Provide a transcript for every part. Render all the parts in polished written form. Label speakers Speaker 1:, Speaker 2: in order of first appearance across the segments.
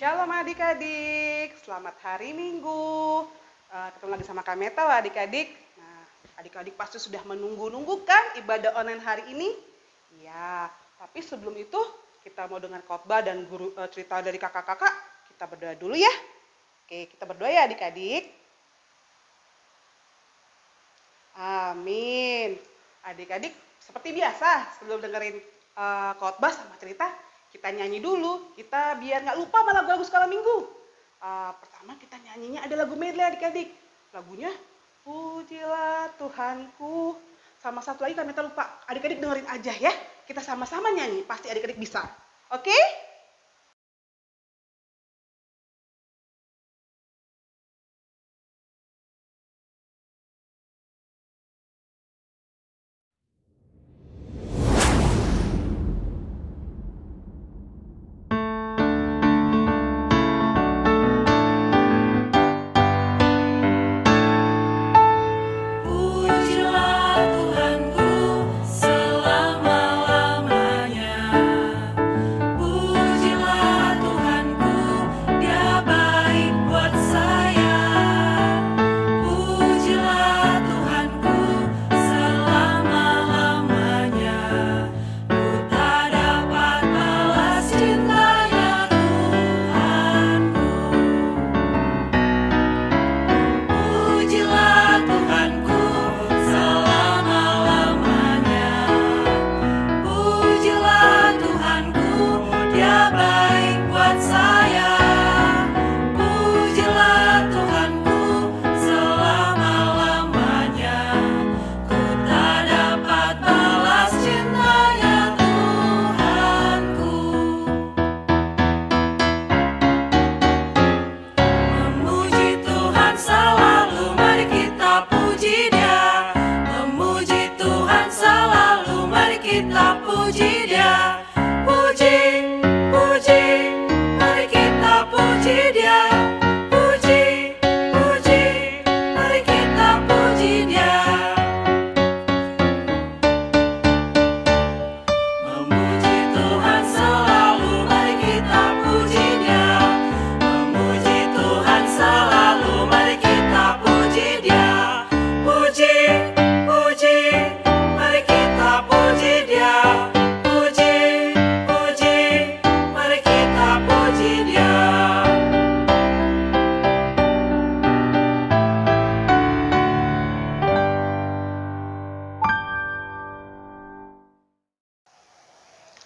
Speaker 1: Shalom adik-adik, selamat hari Minggu. Ketemu lagi sama Kak Meta lah adik-adik. Nah, adik-adik pasti sudah menunggu-nunggu kan ibadah online hari ini? Ya, tapi sebelum itu kita mau dengar khotbah dan cerita dari kakak-kakak. Kita berdoa dulu ya. Oke, kita berdoa ya adik-adik. Amin. Adik-adik seperti biasa sebelum dengerin khotbah sama cerita, kita nyanyi dulu, kita biar nggak lupa sama lagu-lagu sekolah minggu. Pertama kita nyanyinya ada lagu medley adik-adik. Lagunya Pujilah Tuhanku. Sama satu lagi kami lupa, adik-adik dengerin aja ya. Kita sama-sama nyanyi, pasti adik-adik bisa. Oke?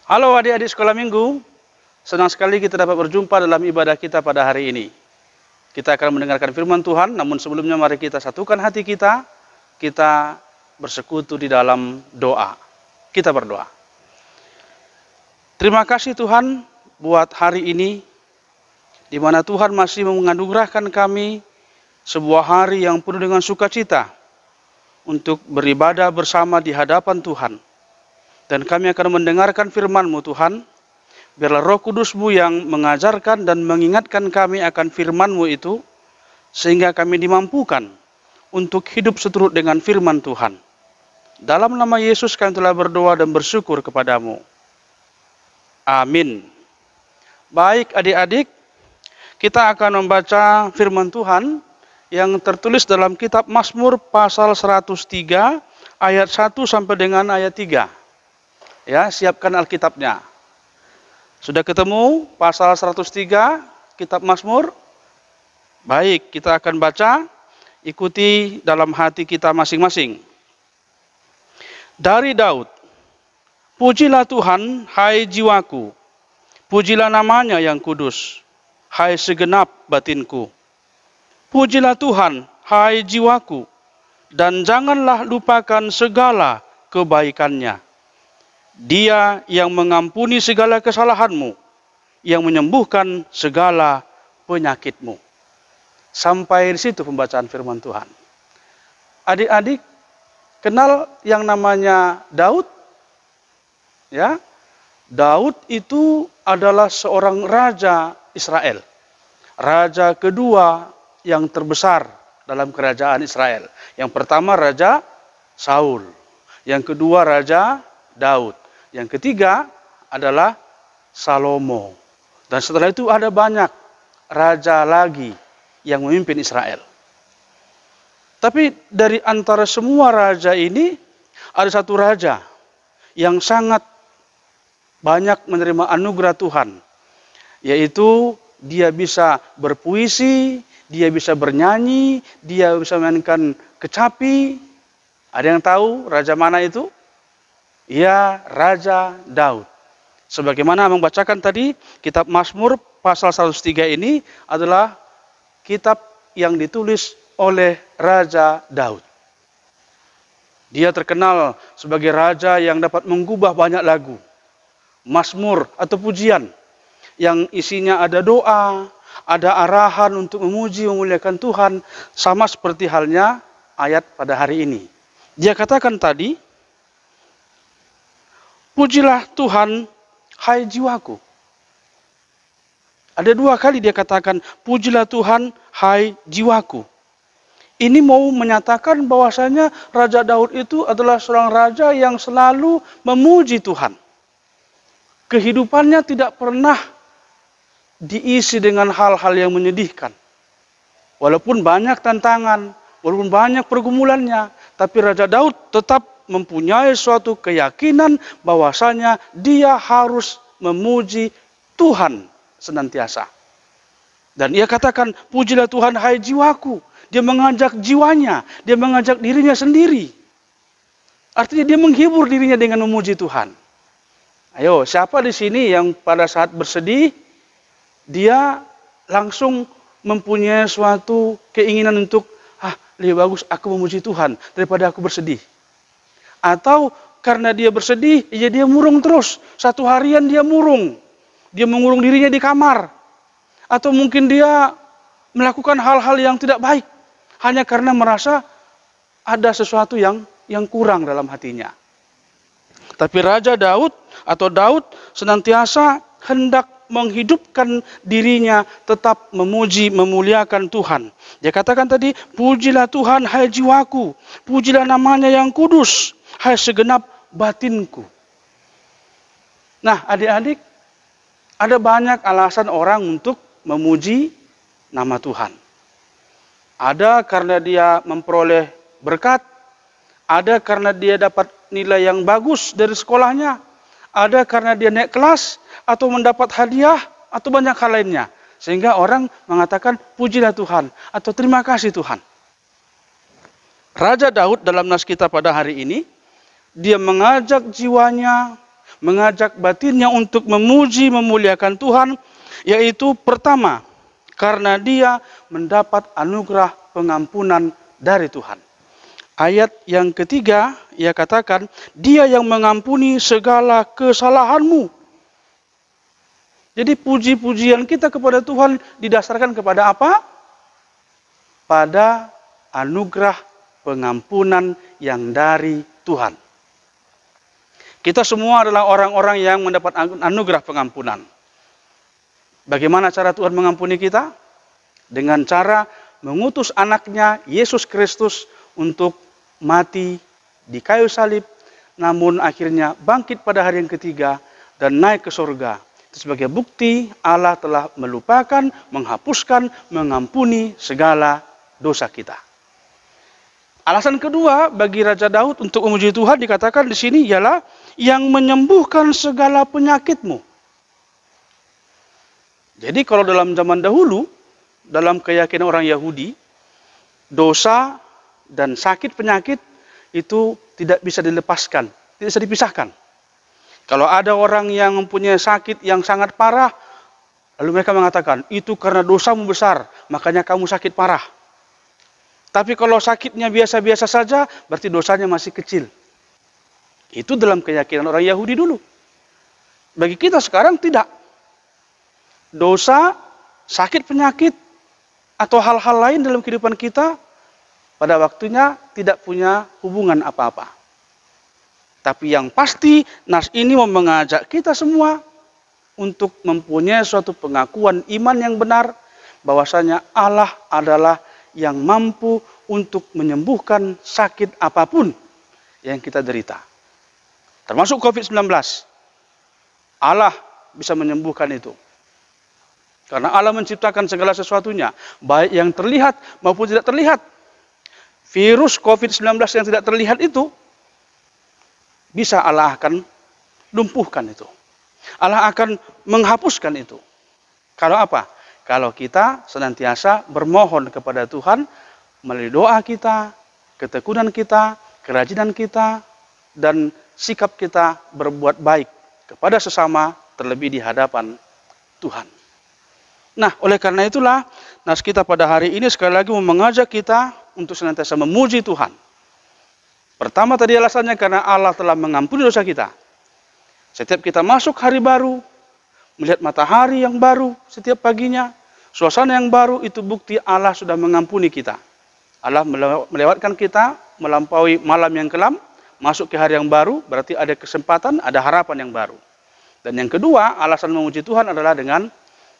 Speaker 2: Halo adik-adik sekolah minggu, senang sekali kita dapat berjumpa dalam ibadah kita pada hari ini. Kita akan mendengarkan firman Tuhan, namun sebelumnya mari kita satukan hati kita bersekutu di dalam doa. Kita berdoa. Terima kasih Tuhan buat hari ini, di mana Tuhan masih menganugerahkan kami sebuah hari yang penuh dengan sukacita untuk beribadah bersama di hadapan Tuhan. Dan kami akan mendengarkan firman-Mu Tuhan, biarlah Roh Kudus-Mu yang mengajarkan dan mengingatkan kami akan firman-Mu itu, sehingga kami dimampukan untuk hidup seturut dengan firman Tuhan. Dalam nama Yesus kami telah berdoa dan bersyukur kepadamu. Amin. Baik adik-adik, kita akan membaca firman Tuhan yang tertulis dalam kitab Mazmur pasal 103 ayat 1 sampai dengan ayat 3. Ya, siapkan Alkitabnya. Sudah ketemu pasal 103 kitab Mazmur? Baik, kita akan baca, ikuti dalam hati kita masing-masing. Dari Daud, pujilah Tuhan, hai jiwaku. Pujilah namanya yang kudus, hai segenap batinku. Pujilah Tuhan, hai jiwaku, dan janganlah lupakan segala kebaikannya. Dia yang mengampuni segala kesalahanmu, yang menyembuhkan segala penyakitmu. Sampai di situ pembacaan firman Tuhan. Adik-adik, kenal yang namanya Daud? Ya, Daud itu adalah seorang raja Israel. Raja kedua yang terbesar dalam kerajaan Israel. Yang pertama Raja Saul. Yang kedua Raja Daud. Yang ketiga adalah Salomo. Dan setelah itu ada banyak raja lagi yang memimpin Israel. Tapi dari antara semua raja ini, ada satu raja yang sangat banyak menerima anugerah Tuhan. Yaitu dia bisa berpuisi, dia bisa bernyanyi, dia bisa memainkan kecapi. Ada yang tahu raja mana itu? Ya, Raja Daud. Sebagaimana membacakan tadi, kitab Mazmur pasal 103 ini adalah kitab yang ditulis oleh Raja Daud. Dia terkenal sebagai raja yang dapat menggubah banyak lagu, mazmur atau pujian, yang isinya ada doa, ada arahan untuk memuji, memuliakan Tuhan, sama seperti halnya ayat pada hari ini. Dia katakan tadi, pujilah Tuhan, hai jiwaku. Ada 2 kali dia katakan, pujilah Tuhan, hai jiwaku. Ini mau menyatakan bahwasanya Raja Daud itu adalah seorang raja yang selalu memuji Tuhan. Kehidupannya tidak pernah diisi dengan hal-hal yang menyedihkan. Walaupun banyak tantangan, walaupun banyak pergumulannya, tapi Raja Daud tetap mempunyai suatu keyakinan bahwasanya dia harus memuji Tuhan senantiasa. Dan ia katakan, pujilah Tuhan hai jiwaku. Dia mengajak jiwanya, dia mengajak dirinya sendiri. Artinya dia menghibur dirinya dengan memuji Tuhan. Ayo, siapa di sini yang pada saat bersedih, dia langsung mempunyai suatu keinginan untuk, lebih bagus aku memuji Tuhan daripada aku bersedih. Atau karena dia bersedih, ya dia murung terus. Satu harian dia murung. Dia mengurung dirinya di kamar. Atau mungkin dia melakukan hal-hal yang tidak baik. Hanya karena merasa ada sesuatu yang kurang dalam hatinya. Tapi Raja Daud atau Daud senantiasa hendak menghidupkan dirinya tetap memuji, memuliakan Tuhan. Dia katakan tadi, pujilah Tuhan hai jiwaku. Pujilah namanya yang kudus, hai segenap batinku. Nah, adik-adik, ada banyak alasan orang untuk memuji nama Tuhan. Ada karena dia memperoleh berkat, ada karena dia dapat nilai yang bagus dari sekolahnya, ada karena dia naik kelas, atau mendapat hadiah, atau banyak hal lainnya. Sehingga orang mengatakan, pujilah Tuhan, atau terima kasih Tuhan. Raja Daud dalam nas kita pada hari ini, dia mengajak jiwanya, mengajak batinnya untuk memuji, memuliakan Tuhan, yaitu pertama, karena dia mendapat anugerah pengampunan dari Tuhan. Ayat yang ketiga, ia katakan, dia yang mengampuni segala kesalahanmu. Jadi puji-pujian kita kepada Tuhan didasarkan kepada apa? Pada anugerah pengampunan yang dari Tuhan. Kita semua adalah orang-orang yang mendapat anugerah pengampunan. Bagaimana cara Tuhan mengampuni kita? Dengan cara mengutus anaknya, Yesus Kristus, untuk mati di kayu salib, namun akhirnya bangkit pada hari yang ketiga dan naik ke surga. Itu sebagai bukti Allah telah melupakan, menghapuskan, mengampuni segala dosa kita. Alasan kedua bagi Raja Daud untuk memuji Tuhan dikatakan di sini ialah yang menyembuhkan segala penyakitmu. Jadi kalau dalam zaman dahulu, dalam keyakinan orang Yahudi, dosa dan sakit penyakit itu tidak bisa dilepaskan, tidak bisa dipisahkan. Kalau ada orang yang mempunyai sakit yang sangat parah, lalu mereka mengatakan, itu karena dosamu besar, makanya kamu sakit parah. Tapi kalau sakitnya biasa-biasa saja, berarti dosanya masih kecil. Itu dalam keyakinan orang Yahudi dulu. Bagi kita sekarang tidak. Dosa, sakit penyakit, atau hal-hal lain dalam kehidupan kita, pada waktunya tidak punya hubungan apa-apa. Tapi yang pasti, nas ini mau mengajak kita semua untuk mempunyai suatu pengakuan iman yang benar, bahwasanya Allah adalah yang mampu untuk menyembuhkan sakit apapun yang kita derita. Termasuk COVID-19. Allah bisa menyembuhkan itu. Karena Allah menciptakan segala sesuatunya, baik yang terlihat maupun tidak terlihat. Virus COVID-19 yang tidak terlihat itu, bisa Allah akan lumpuhkan itu. Allah akan menghapuskan itu. Kalau apa? Kalau kita senantiasa bermohon kepada Tuhan melalui doa kita, ketekunan kita, kerajinan kita, dan sikap kita berbuat baik kepada sesama, terlebih di hadapan Tuhan. Nah, oleh karena itulah, nas kita pada hari ini sekali lagi mau mengajak kita untuk senantiasa memuji Tuhan. Pertama tadi alasannya karena Allah telah mengampuni dosa kita. Setiap kita masuk hari baru, melihat matahari yang baru setiap paginya, suasana yang baru, itu bukti Allah sudah mengampuni kita. Allah melewatkan kita, melampaui malam yang kelam, masuk ke hari yang baru, berarti ada kesempatan, ada harapan yang baru. Dan yang kedua, alasan memuji Tuhan adalah dengan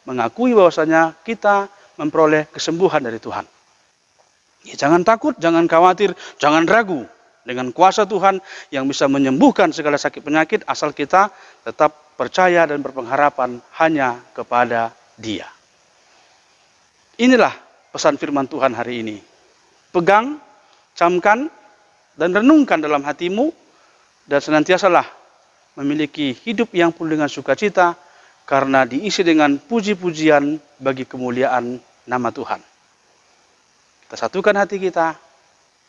Speaker 2: mengakui bahwasanya kita memperoleh kesembuhan dari Tuhan. Ya, jangan takut, jangan khawatir, jangan ragu dengan kuasa Tuhan yang bisa menyembuhkan segala sakit penyakit, asal kita tetap percaya dan berpengharapan hanya kepada Dia. Inilah pesan firman Tuhan hari ini. Pegang, camkan, dan renungkan dalam hatimu, dan senantiasalah memiliki hidup yang penuh dengan sukacita, karena diisi dengan puji-pujian bagi kemuliaan nama Tuhan. Kita satukan hati kita,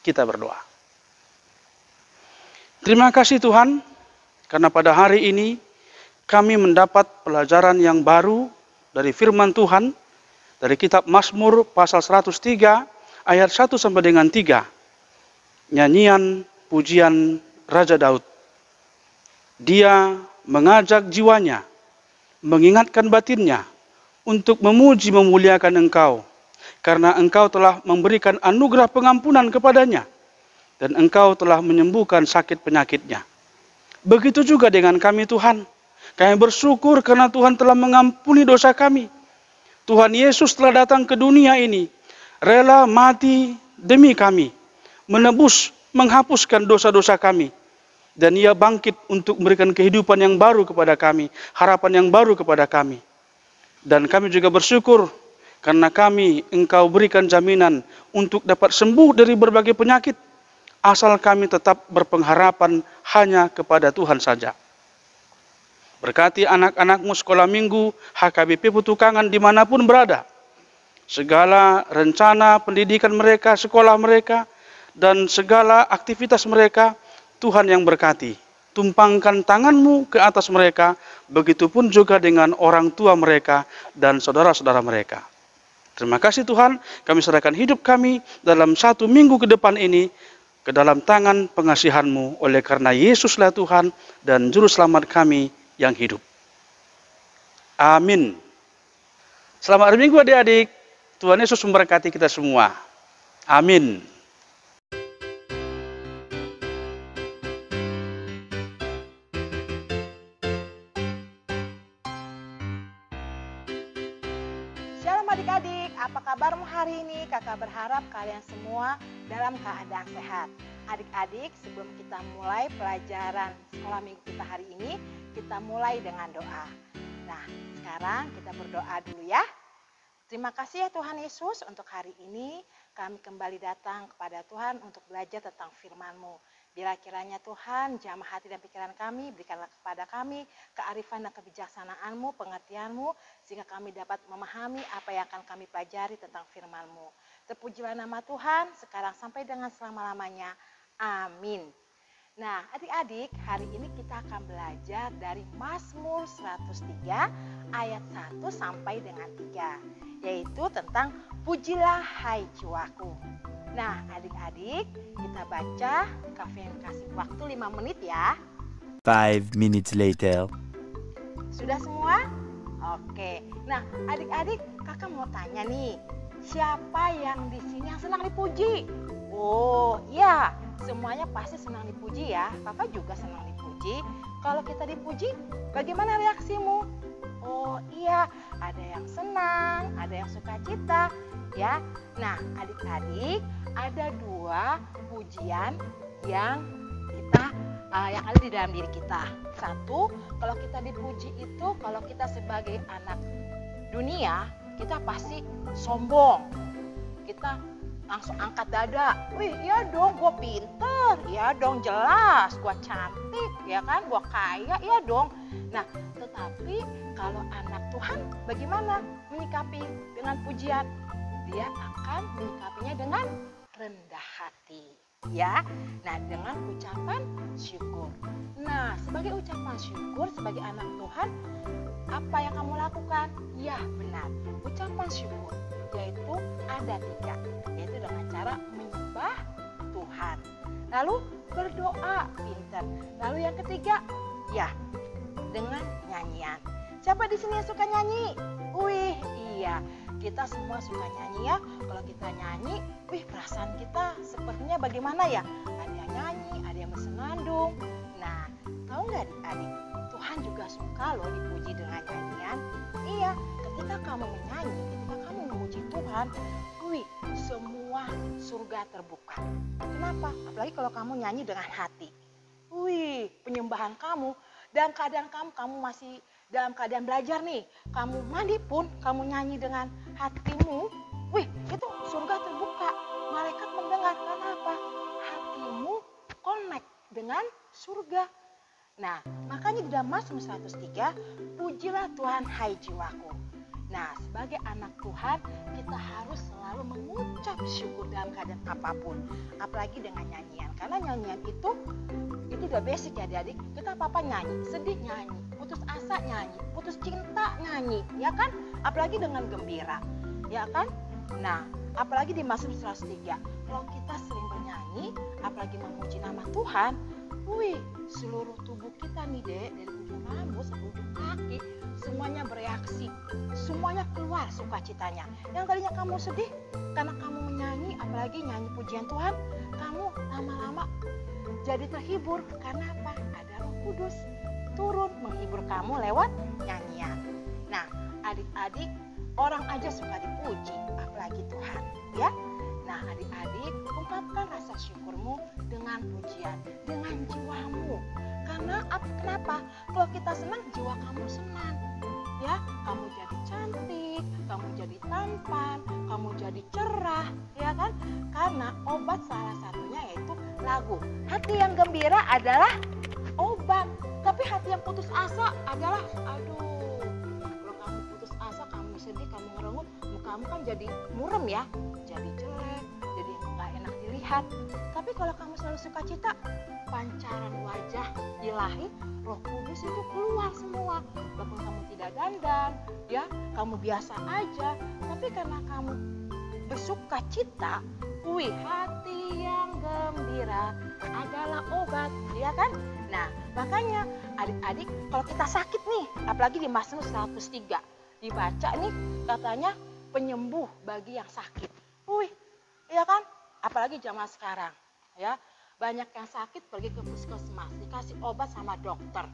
Speaker 2: kita berdoa. Terima kasih Tuhan, karena pada hari ini kami mendapat pelajaran yang baru dari firman Tuhan, dari kitab Mazmur pasal 103 ayat 1 sampai dengan 3. Nyanyian pujian Raja Daud. Dia mengajak jiwanya, mengingatkan batinnya untuk memuji memuliakan Engkau, karena Engkau telah memberikan anugerah pengampunan kepadanya, dan Engkau telah menyembuhkan sakit penyakitnya. Begitu juga dengan kami Tuhan. Kami bersyukur karena Tuhan telah mengampuni dosa kami. Tuhan Yesus telah datang ke dunia ini, rela mati demi kami, menebus, menghapuskan dosa-dosa kami. Dan Ia bangkit untuk memberikan kehidupan yang baru kepada kami, harapan yang baru kepada kami. Dan kami juga bersyukur karena Engkau berikan jaminan untuk dapat sembuh dari berbagai penyakit, asal kami tetap berpengharapan hanya kepada Tuhan saja. Berkati anak-anakmu sekolah minggu, HKBP Petukangan dimanapun berada. Segala rencana pendidikan mereka, sekolah mereka, dan segala aktivitas mereka, Tuhan yang berkati. Tumpangkan tangan-Mu ke atas mereka, begitupun juga dengan orang tua mereka dan saudara-saudara mereka. Terima kasih Tuhan, kami serahkan hidup kami dalam 1 minggu ke depan ini ke dalam tangan pengasihan-Mu, oleh karena Yesuslah Tuhan dan Juru Selamat kami yang hidup. Amin. Selamat hari Minggu adik-adik. Tuhan Yesus memberkati kita semua. Amin.
Speaker 3: Shalom adik-adik, apa kabarmu hari ini? Kakak berharap kalian semua dalam keadaan sehat. Adik-adik, sebelum kita mulai pelajaran sekolah minggu kita hari ini, kita mulai dengan doa. Nah, sekarang kita berdoa dulu ya. Terima kasih ya Tuhan Yesus, untuk hari ini kami kembali datang kepada Tuhan untuk belajar tentang firman-Mu. Bila kiranya Tuhan jamah hati dan pikiran kami, berikanlah kepada kami kearifan dan kebijaksanaan-Mu, pengertian-Mu, sehingga kami dapat memahami apa yang akan kami pelajari tentang firman-Mu. Terpujilah nama Tuhan sekarang sampai dengan selama-lamanya. Amin. Nah, adik-adik, hari ini kita akan belajar dari Mazmur 103 ayat 1 sampai dengan 3, yaitu tentang pujilah hai jiwaku. Nah, adik-adik, kita baca, Kavin kasih waktu 5 menit ya.
Speaker 4: 5 minutes later.
Speaker 3: Sudah semua? Oke. Nah, adik-adik, kakak mau tanya nih, siapa yang di sini yang senang dipuji? Oh, iya, semuanya pasti senang dipuji ya. Kakak juga senang dipuji. Kalau kita dipuji, bagaimana reaksimu? Oh iya, ada yang senang, ada yang sukacita, ya. Nah, adik-adik, ada 2 pujian yang yang ada di dalam diri kita. 1, kalau kita dipuji itu kalau kita sebagai anak dunia kita pasti sombong. Kita langsung angkat dada. Wih, iya dong, gue pinter. Iya dong, jelas. Gue cantik, ya kan? Gue kaya, iya dong. Nah, tetapi kalau anak Tuhan bagaimana menyikapi dengan pujian? Dia akan menyikapinya dengan rendah hati. Ya, nah dengan ucapan syukur. Nah, sebagai ucapan syukur, sebagai anak Tuhan, apa yang kamu lakukan? Ya, benar. Ucapan syukur, yaitu ada 3, yaitu dengan cara menyembah Tuhan. Lalu berdoa, pintar. Lalu yang ketiga, ya, dengan nyanyian. Siapa di sini yang suka nyanyi? Wih, iya. Kita semua suka nyanyi ya. Kalau kita nyanyi, wih perasaan kita sepertinya bagaimana ya? Ada yang nyanyi, ada yang bersenandung. Nah, tahu nggak adik-adik? Tuhan juga suka loh dipuji dengan nyanyian. Iya, ketika kamu menyanyi, ketika kamu memuji Tuhan, wih semua surga terbuka. Kenapa? Apalagi kalau kamu nyanyi dengan hati. Wih, penyembahan kamu dalam keadaan kamu masih dalam keadaan belajar nih, kamu mandi pun kamu nyanyi dengan hatimu, wih itu surga terbuka, malaikat mendengar. Kenapa? Hatimu connect dengan surga. Nah, makanya di dalam Mazmur 103, pujilah Tuhan hai jiwaku. Nah, sebagai anak Tuhan, kita harus selalu mengucap syukur dalam keadaan apapun, apalagi dengan nyanyian. Karena nyanyian itu udah basic ya adik-adik. Kita apa-apa nyanyi, sedih nyanyi, putus asa nyanyi, putus cinta nyanyi, ya kan? Apalagi dengan gembira, ya kan? Nah, apalagi di Mazmur 103, kalau kita sering bernyanyi, apalagi memuji nama Tuhan, wih, seluruh tubuh kita nih dek, dari ujung rambut sampai ujung kaki, semuanya bereaksi, semuanya keluar sukacitanya. Yang tadinya kamu sedih, karena kamu menyanyi, apalagi nyanyi pujian Tuhan, kamu lama-lama jadi terhibur. Karena apa? Ada Roh Kudus turun menghibur kamu lewat nyanyian. Nah, adik-adik, orang aja suka dipuji, apalagi Tuhan, ya. Nah, adik-adik, ungkapkan rasa syukurmu dengan pujian, dengan jiwamu. Karena kenapa? Kalau kita senang, jiwa kamu senang. Ya, kamu jadi cantik, kamu jadi tampan, kamu jadi cerah, ya kan? Karena obat salah satunya yaitu lagu. Hati yang gembira adalah obat, tapi hati yang putus asa adalah, aduh, kalau kamu putus asa, kamu sedih, kamu ngerengut, mukamu kan jadi murem ya, jadi jelek, jadi nggak enak dilihat. Tapi kalau kamu selalu sukacita, pancaran wajah ilahi, Roh Kudus itu keluar semua. Walaupun kamu tidak dandan, ya, kamu biasa aja, tapi karena kamu bersukacita, wih, hati yang gembira adalah obat, ya kan? Nah, makanya adik-adik, kalau kita sakit nih, apalagi di Mazmur 103, dibaca nih katanya penyembuh bagi yang sakit. Wih, ya kan? Apalagi zaman sekarang, ya. Banyak yang sakit pergi ke puskesmas, dikasih obat sama dokter,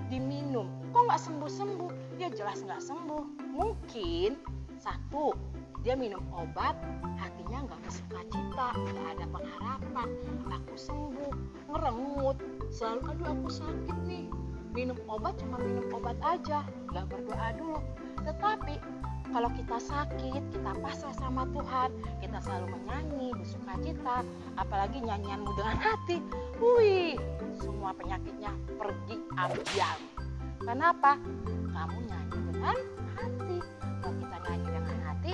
Speaker 3: diminum, kok nggak sembuh-sembuh? Ya jelas nggak sembuh. Mungkin satu, dia minum obat, hatinya nggak bersukacita, nggak ada pengharapan. Aku sembuh, ngerengut, selalu aduh aku sakit nih. Minum obat cuma minum obat aja, nggak berdoa dulu. Tetapi kalau kita sakit, kita pasrah sama Tuhan, kita selalu menyanyi, bersukacita, apalagi nyanyianmu dengan hati, wih, semua penyakitnya pergi ambiar. Kenapa? Kamu nyanyi dengan hati. Kalau kita nyanyi dengan hati,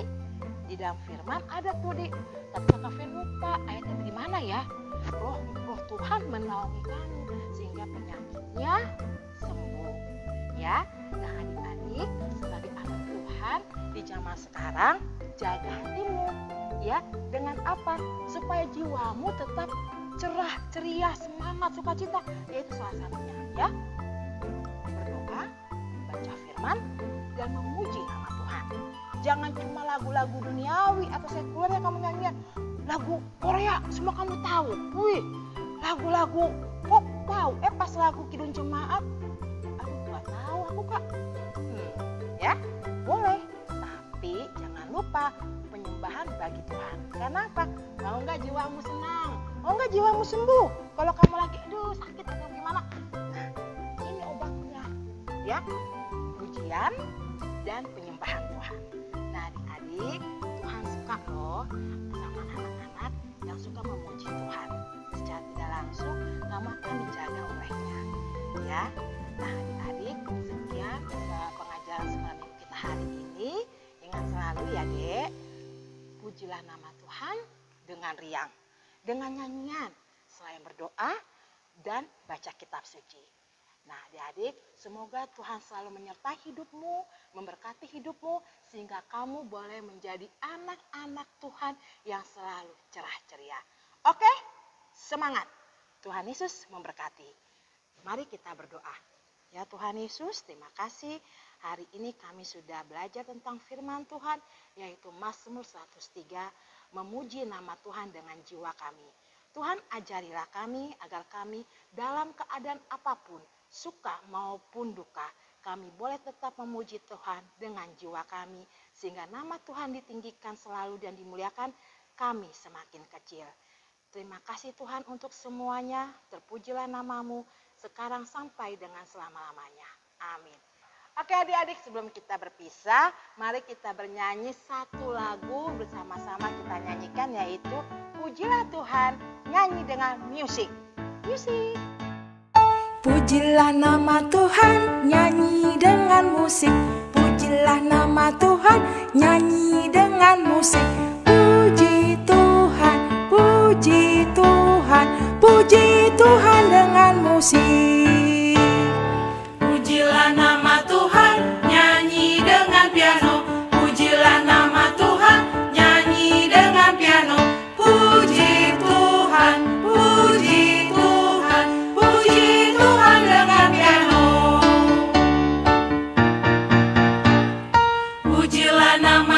Speaker 3: di dalam firman ada tuh di, tapi Kakak Fen lupa ayatnya bagaimana ya? Roh Tuhan menaungi kamu sehingga penyakitnya sembuh. Ya, nah adik-adik, sebagai anak Tuhan di zaman sekarang, jaga hatimu, ya, dengan apa? Supaya jiwamu tetap cerah, ceria, semangat, sukacita, yaitu salah satunya, ya, berdoa, baca firman, dan memuji nama Tuhan. Jangan cuma lagu-lagu duniawi atau sekuler yang kamu nyanyian, lagu Korea semua kamu tahu, wih, lagu-lagu pop tahu, pas lagu Kidung Jemaat, aduh nggak tahu aku kak, ya boleh, tapi jangan lupa penyembahan bagi Tuhan. Kenapa? Mau nggak jiwamu senang? Mau nggak jiwamu sembuh? Kalau kamu lagi aduh sakit atau gimana? Nah, ini obatnya, ya, pujian dan penyembahan. banyak loh sama anak-anak yang suka memuji Tuhan. Secara tidak langsung kamu akan dijaga olehnya. Ya, nah adik-adik, sekian pengajaran sekolah minggu kita hari ini. Ingat selalu ya dek, pujilah nama Tuhan dengan riang, dengan nyanyian, selain berdoa dan baca kitab suci. Nah adik-adik, semoga Tuhan selalu menyertai hidupmu, memberkati hidupmu, sehingga kamu boleh menjadi anak-anak Tuhan yang selalu cerah ceria. Oke, semangat. Tuhan Yesus memberkati. Mari kita berdoa. Ya Tuhan Yesus, terima kasih. Hari ini kami sudah belajar tentang firman Tuhan, yaitu Mazmur 103, memuji nama Tuhan dengan jiwa kami. Tuhan ajarilah kami agar kami dalam keadaan apapun, suka maupun duka, kami boleh tetap memuji Tuhan dengan jiwa kami, sehingga nama Tuhan ditinggikan selalu dan dimuliakan, kami semakin kecil. Terima kasih Tuhan untuk semuanya, terpujilah namamu sekarang sampai dengan selama-lamanya. Amin. Oke adik-adik, sebelum kita berpisah, mari kita bernyanyi satu lagu bersama-sama kita nyanyikan, yaitu Pujilah Tuhan, nyanyi dengan musik. Musik.
Speaker 5: Pujilah nama Tuhan, nyanyi dengan musik. Pujilah nama Tuhan, nyanyi dengan musik. Puji Tuhan, puji Tuhan, puji Tuhan dengan musik.
Speaker 6: Pujilah nama Tuhan, nyanyi dengan piano. Pujilah nama Tuhan, nyanyi dengan piano. Puji Tuhan, puji Tuhan, puji Tuhan dengan piano. Pujilah nama